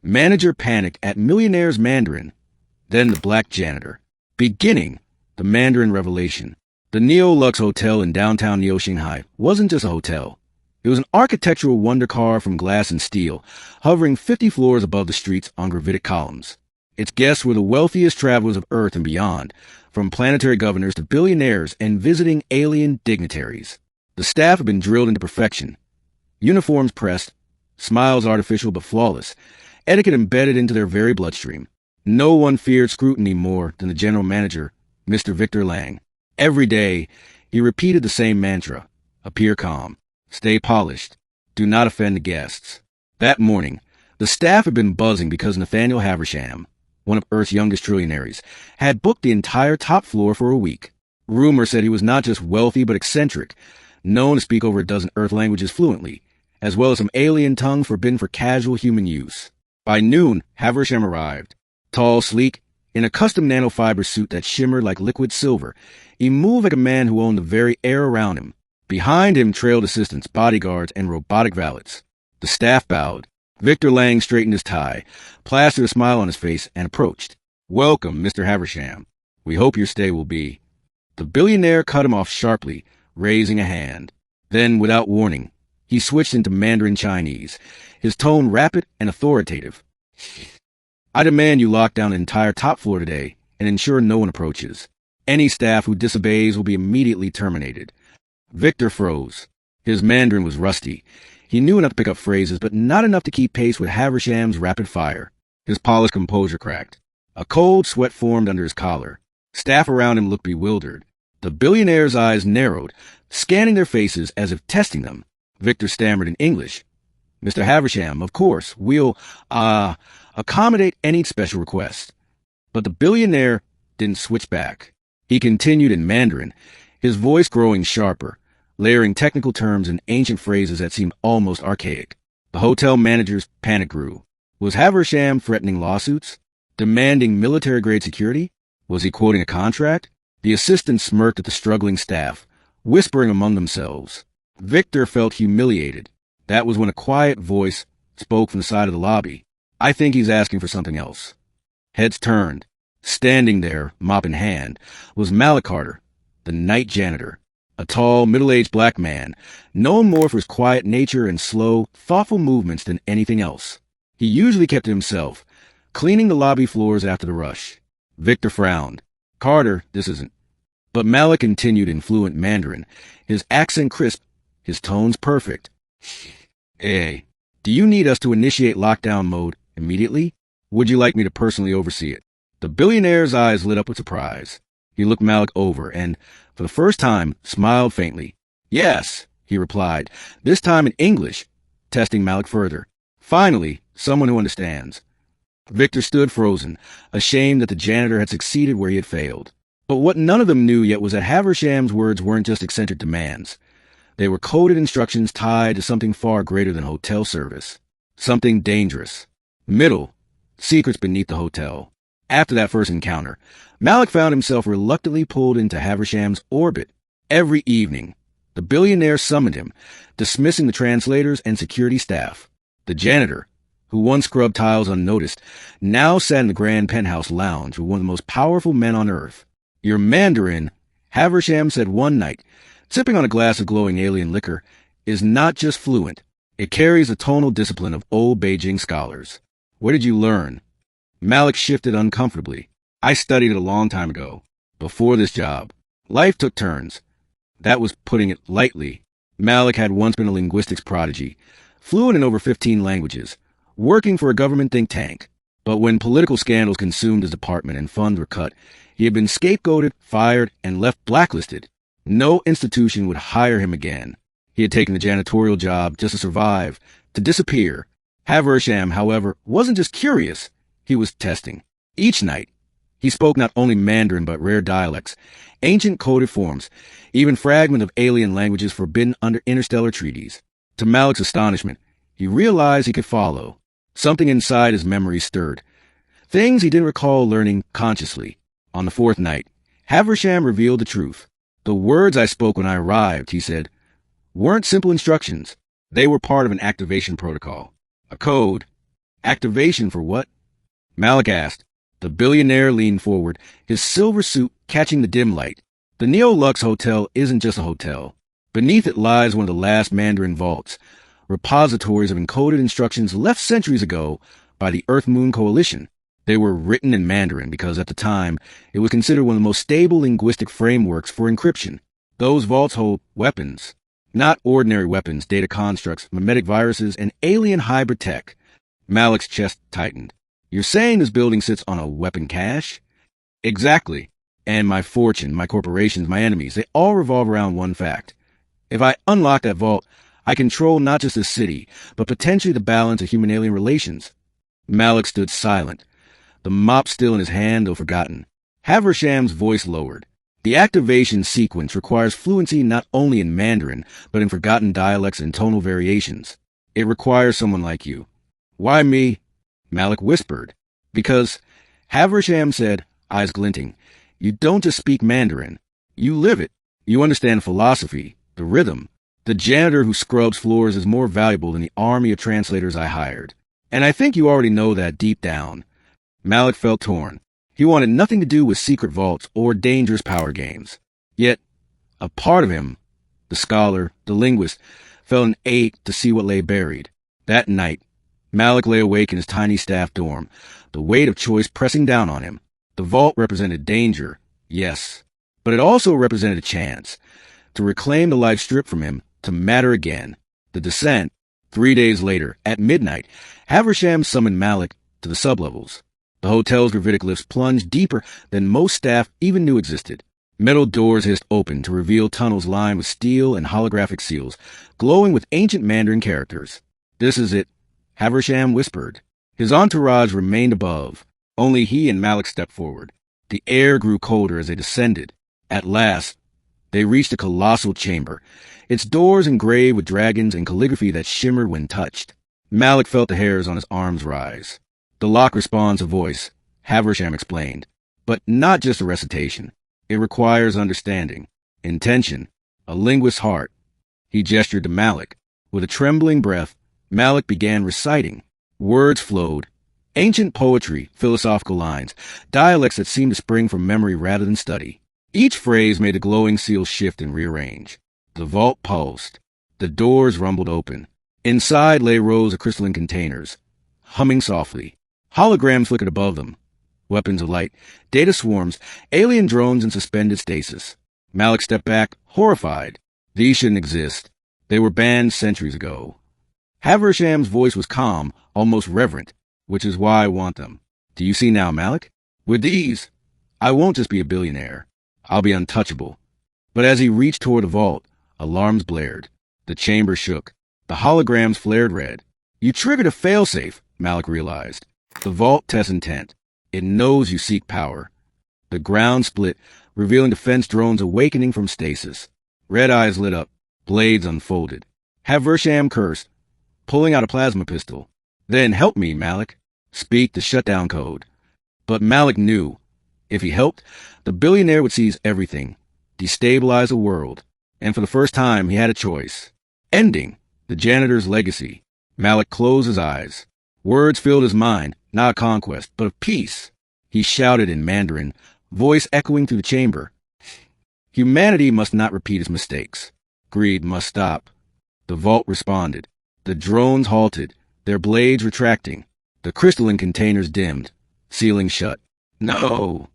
Manager panicked at Millionaire's Mandarin. Then the Black Janitor. Beginning, the Mandarin revelation. The Neo-Lux Hotel in downtown Neo-Shanghai wasn't just a hotel. It was an architectural wonder carved from glass and steel, hovering 50 floors above the streets on gravitic columns. Its guests were the wealthiest travelers of Earth and beyond, from planetary governors to billionaires and visiting alien dignitaries. The staff had been drilled into perfection. Uniforms pressed, smiles artificial but flawless, etiquette embedded into their very bloodstream. No one feared scrutiny more than the general manager, Mr. Victor Lang. Every day, he repeated the same mantra: appear calm, stay polished, do not offend the guests. That morning, the staff had been buzzing because Nathaniel Haversham, one of Earth's youngest trillionaires, had booked the entire top floor for a week. Rumor said he was not just wealthy but eccentric, known to speak over a dozen Earth languages fluently, as well as some alien tongues forbidden for casual human use. By noon, Haversham arrived. Tall, sleek, in a custom nanofiber suit that shimmered like liquid silver, he moved like a man who owned the very air around him. Behind him trailed assistants, bodyguards, and robotic valets. The staff bowed. Victor Lang straightened his tie, plastered a smile on his face, and approached. "Welcome, Mr. Haversham. We hope your stay will be." The billionaire cut him off sharply, raising a hand. Then, without warning, he switched into Mandarin Chinese, his tone rapid and authoritative. "I demand you lock down the entire top floor today and ensure no one approaches. Any staff who disobeys will be immediately terminated." Victor froze. His Mandarin was rusty. He knew enough to pick up phrases, but not enough to keep pace with Haversham's rapid fire. His polished composure cracked. A cold sweat formed under his collar. Staff around him looked bewildered. The billionaire's eyes narrowed, scanning their faces as if testing them. Victor stammered in English. "Mr. Haversham, of course, we'll, accommodate any special request." But the billionaire didn't switch back. He continued in Mandarin, his voice growing sharper, layering technical terms and ancient phrases that seemed almost archaic. The hotel manager's panic grew. Was Haversham threatening lawsuits? Demanding military-grade security? Was he quoting a contract? The assistants smirked at the struggling staff, whispering among themselves. Victor felt humiliated. That was when a quiet voice spoke from the side of the lobby. "I think he's asking for something else." Heads turned. Standing there, mop in hand, was Malik Carter, the night janitor, a tall, middle-aged black man, known more for his quiet nature and slow, thoughtful movements than anything else. He usually kept to himself, cleaning the lobby floors after the rush. Victor frowned. "Carter, this isn't." But Malik continued in fluent Mandarin, his accent crisp, his tones perfect. "Hey, do you need us to initiate lockdown mode immediately? Would you like me to personally oversee it?" The billionaire's eyes lit up with surprise. He looked Malik over and, for the first time, smiled faintly. "Yes," he replied, this time in English, testing Malik further. Finally, someone who understands. Victor stood frozen, ashamed that the janitor had succeeded where he had failed. But what none of them knew yet was that Haversham's words weren't just eccentric demands. They were coded instructions tied to something far greater than hotel service. Something dangerous. Middle. Secrets beneath the hotel. After that first encounter, Malik found himself reluctantly pulled into Haversham's orbit. Every evening, the billionaire summoned him, dismissing the translators and security staff. The janitor, who once scrubbed tiles unnoticed, now sat in the grand penthouse lounge with one of the most powerful men on Earth. "Your Mandarin," Haversham said one night, sipping on a glass of glowing alien liquor, "is not just fluent. It carries the tonal discipline of old Beijing scholars." "Where did you learn?" Malik shifted uncomfortably. "I studied it a long time ago, before this job. Life took turns." That was putting it lightly. Malik had once been a linguistics prodigy, fluent in over 15 languages, working for a government think tank. But when political scandals consumed his department and funds were cut, he had been scapegoated, fired, and left blacklisted. No institution would hire him again. He had taken the janitorial job just to survive, to disappear. Haversham, however, wasn't just curious. He was testing. Each night, he spoke not only Mandarin but rare dialects, ancient coded forms, even fragments of alien languages forbidden under interstellar treaties. To Malik's astonishment, he realized he could follow. Something inside his memory stirred. Things he didn't recall learning consciously. On the fourth night, Haversham revealed the truth. "The words I spoke when I arrived," he said, "weren't simple instructions. They were part of an activation protocol. A code. Activation for what? Malik asked. The billionaire leaned forward, his silver suit catching the dim light. The Neo-Lux Hotel isn't just a hotel. Beneath it lies one of the last Mandarin vaults, repositories of encoded instructions left centuries ago by the Earth-Moon Coalition. They were written in Mandarin because at the time, it was considered one of the most stable linguistic frameworks for encryption. Those vaults hold weapons. Not ordinary weapons, data constructs, mimetic viruses, and alien hybrid tech. Malik's chest tightened. You're saying this building sits on a weapon cache? Exactly. And my fortune, my corporations, my enemies, they all revolve around one fact. If I unlock that vault, I control not just the city, but potentially the balance of human-alien relations. Malik stood silent, the mop still in his hand, though forgotten. Haversham's voice lowered. The activation sequence requires fluency not only in Mandarin, but in forgotten dialects and tonal variations. It requires someone like you. Why me? Malik whispered. Because, Haversham said, eyes glinting, you don't just speak Mandarin. You live it. You understand philosophy, the rhythm. The janitor who scrubs floors is more valuable than the army of translators I hired. And I think you already know that deep down. Malik felt torn. He wanted nothing to do with secret vaults or dangerous power games. Yet, a part of him, the scholar, the linguist, felt an ache to see what lay buried. That night, Malik lay awake in his tiny staff dorm, the weight of choice pressing down on him. The vault represented danger, yes, but it also represented a chance to reclaim the life stripped from him, to matter again. The descent. 3 days later, at midnight, Haversham summoned Malik to the sublevels. The hotel's gravitic lifts plunged deeper than most staff even knew existed. Metal doors hissed open to reveal tunnels lined with steel and holographic seals, glowing with ancient Mandarin characters. This is it, Haversham whispered. His entourage remained above. Only he and Malik stepped forward. The air grew colder as they descended. At last, they reached a colossal chamber, its doors engraved with dragons and calligraphy that shimmered when touched. Malik felt the hairs on his arms rise. The lock responds a voice, Haversham explained, but not just a recitation. It requires understanding, intention, a linguist's heart. He gestured to Malik. With a trembling breath, Malik began reciting. Words flowed. Ancient poetry, philosophical lines, dialects that seemed to spring from memory rather than study. Each phrase made the glowing seal shift and rearrange. The vault pulsed. The doors rumbled open. Inside lay rows of crystalline containers, humming softly. Holograms flickered above them. Weapons of light, data swarms, alien drones in suspended stasis. Malik stepped back, horrified. These shouldn't exist. They were banned centuries ago. Haversham's voice was calm, almost reverent, which is why I want them. Do you see now, Malik? With these, I won't just be a billionaire. I'll be untouchable. But as he reached toward the vault, alarms blared. The chamber shook. The holograms flared red. You triggered a failsafe, Malik realized. The vault tests intent. It knows you seek power. The ground split, revealing defense drones awakening from stasis. Red eyes lit up. Blades unfolded. Haversham cursed, pulling out a plasma pistol. Then help me, Malik. Speak the shutdown code. But Malik knew. If he helped, the billionaire would seize everything, destabilize the world. And for the first time, he had a choice. Ending the janitor's legacy. Malik closed his eyes. Words filled his mind, not conquest, but of peace. He shouted in Mandarin, voice echoing through the chamber. Humanity must not repeat its mistakes. Greed must stop. The vault responded. The drones halted, their blades retracting. The crystalline containers dimmed, sealing shut. No!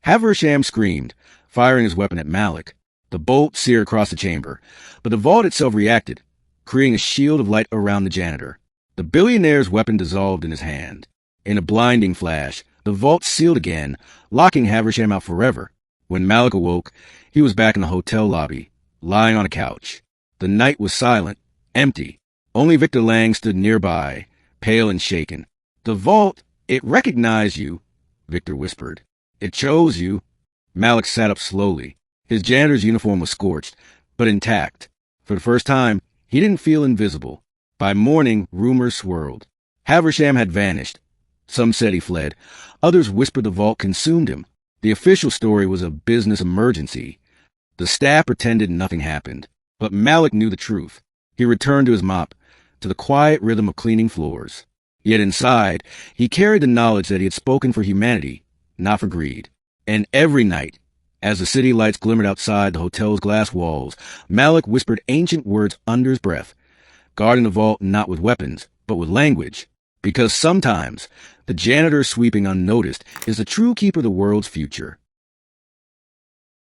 Haversham screamed, firing his weapon at Malik. The bolt seared across the chamber, but the vault itself reacted, creating a shield of light around the janitor. The billionaire's weapon dissolved in his hand. In a blinding flash, the vault sealed again, locking Haversham out forever. When Malik awoke, he was back in the hotel lobby, lying on a couch. The night was silent, empty. Only Victor Lang stood nearby, pale and shaken. The vault, it recognized you, Victor whispered. It chose you. Malik sat up slowly. His janitor's uniform was scorched, but intact. For the first time, he didn't feel invisible. By morning, rumors swirled. Haversham had vanished. Some said he fled. Others whispered the vault consumed him. The official story was a business emergency. The staff pretended nothing happened. But Malik knew the truth. He returned to his mop, to the quiet rhythm of cleaning floors. Yet inside, he carried the knowledge that he had spoken for humanity, not for greed. And every night, as the city lights glimmered outside the hotel's glass walls, Malik whispered ancient words under his breath, guarding the vault not with weapons, but with language. Because sometimes, the janitor sweeping unnoticed is the true keeper of the world's future.